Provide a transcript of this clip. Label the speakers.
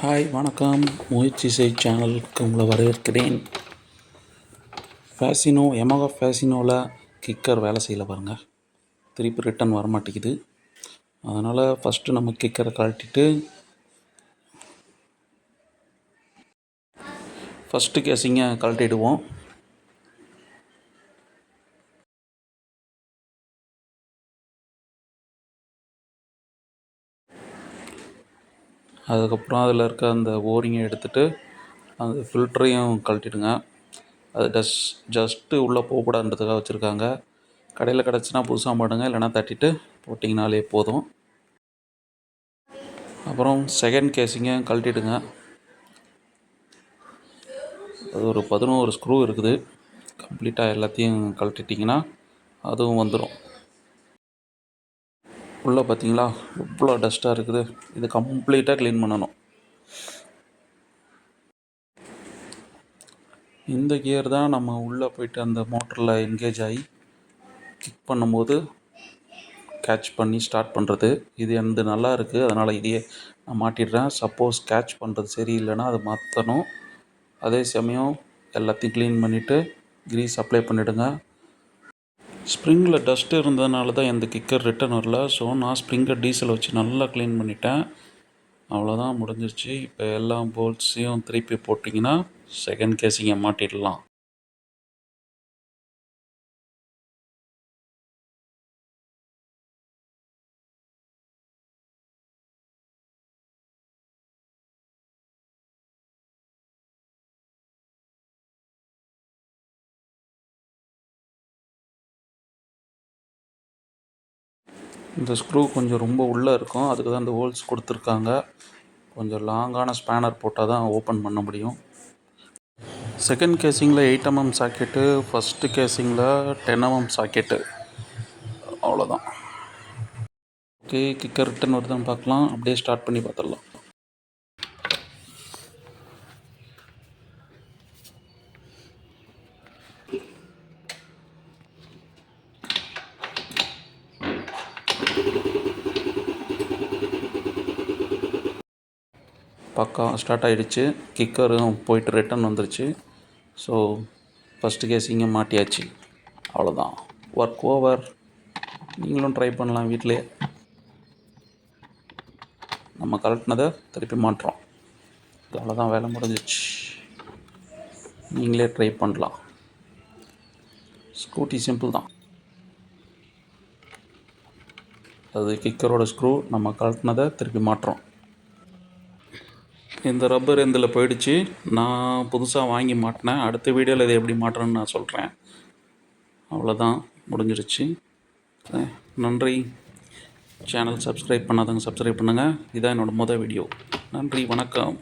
Speaker 1: Hi வணக்கம். முயற்சி செய் சேனலுக்கு உங்களை வரவேற்கிறேன். யமஹா ஃபேசினோவில் கிக்கர் வேலை செய்யலை பாருங்கள். திருப்பி ரிட்டன் வர மாட்டேங்குது. அதனால் ஃபஸ்ட்டு நம்ம கிக்கரை கழட்டிட்டு ஃபஸ்ட்டு கேஸிங்கை கழட்டிடுவோம். அதுக்கப்புறம் அதில் இருக்க அந்த ஓரிங்கை எடுத்துகிட்டு அந்த ஃபில்டரையும் கழட்டிடுங்க. அது ஜஸ்ட்டு உள்ளே போகக்கூடாதுன்றதுக்காக வச்சுருக்காங்க. கடையில் கிடச்சின்னா புதுசாக மாட்டுங்க, இல்லைனா தட்டிட்டு போட்டிங்கனாலே போதும். அப்புறம் செகண்ட் கேஸிங்கை கழட்டிடுங்க. அது ஒரு 11 ஸ்க்ரூ இருக்குது. கம்ப்ளீட்டாக எல்லாத்தையும் கழட்டிட்டிங்கன்னா அதுவும் வந்துடும். உள்ளே பார்த்தீங்களா எவ்வளோ டஸ்ட்டாக இருக்குது. இது கம்ப்ளீட்டாக க்ளீன் பண்ணணும். இந்த கியர் தான் நம்ம உள்ளே போய்ட்டு அந்த மோட்டரில் என்கேஜ் ஆகி கிக் பண்ணும்போது கேட்ச் பண்ணி ஸ்டார்ட் பண்ணுறது. இது எனது நல்லா இருக்குது, அதனால் இதையே நான் மாட்டிடுறேன். சப்போஸ் கேட்ச் பண்ணுறது சரியில்லைன்னா அதை மாற்றணும். அதே சமயம் எல்லாத்தையும் க்ளீன் பண்ணிவிட்டு க்ரீஸ் அப்ளை பண்ணிவிடுங்க. ஸ்ப்ரிங்கில் டஸ்ட்டு இருந்ததுனால தான் எந்த கிக்கர் ரிட்டன் வரல. ஸோ நான் ஸ்ப்ரிங்கை டீசல் வச்சு நல்லா க்ளீன் பண்ணிட்டேன். அவ்வளோதான், முடிஞ்சிருச்சு. இப்போ எல்லா போல்ட்ஸையும் திருப்பி போட்டிங்கன்னா செகண்ட் கேஸிங்கை மாட்டிடலாம். இந்த ஸ்க்ரூ கொஞ்சம் ரொம்ப உள்ளே இருக்கும், அதுக்கு தான் இந்த ஹோல்ஸ் கொடுத்துருக்காங்க. கொஞ்சம் லாங்கான ஸ்பேனர் போட்டால் தான் ஓப்பன் பண்ண முடியும். செகண்ட் கேஸிங்கில் 8 mm சாக்கெட்டு, ஃபஸ்ட்டு கேஸிங்கில் 10 mm சாக்கெட்டு. அவ்வளோதான். ஓகே, கிக்கர் ரிட்டன் வருதான்னு பார்க்கலாம். அப்படியே ஸ்டார்ட் பண்ணி பார்த்துடலாம். பக்கா ஸ்டார்ட் ஆகிடுச்சு. கிக்கரும் போயிட்டு ரிட்டன் வந்துருச்சு. ஸோ ஃபஸ்ட்டு கேஸிங்கை மாட்டியாச்சு. அவ்வளோதான், ஒர்க் ஓவர். நீங்களும் ட்ரை பண்ணலாம் வீட்டிலே. நம்ம கழட்டினதை திருப்பி மாட்டுறோம். அவ்வளோதான், வேலை முடிஞ்சிச்சு. நீங்களே ட்ரை பண்ணலாம். ஸ்கூட்டி சிம்பிள் தான். அது கிக்கரோட ஸ்க்ரூ, நம்ம கழட்டினதை திருப்பி மாட்டுறோம். இந்த ரப்பர் இதில் போயிடுச்சு. நான் புதுசாக வாங்கி மாட்டினேன். அடுத்த வீடியோவில் இதை எப்படி மாட்டுறேன்னு நான் சொல்கிறேன். அவ்வளோதான், முடிஞ்சிருச்சு. நன்றி. சேனல் சப்ஸ்கிரைப் பண்ணாதவங்க சப்ஸ்கிரைப் பண்ணுங்கள். இதான் என்னோடய வீடியோ. நன்றி, வணக்கம்.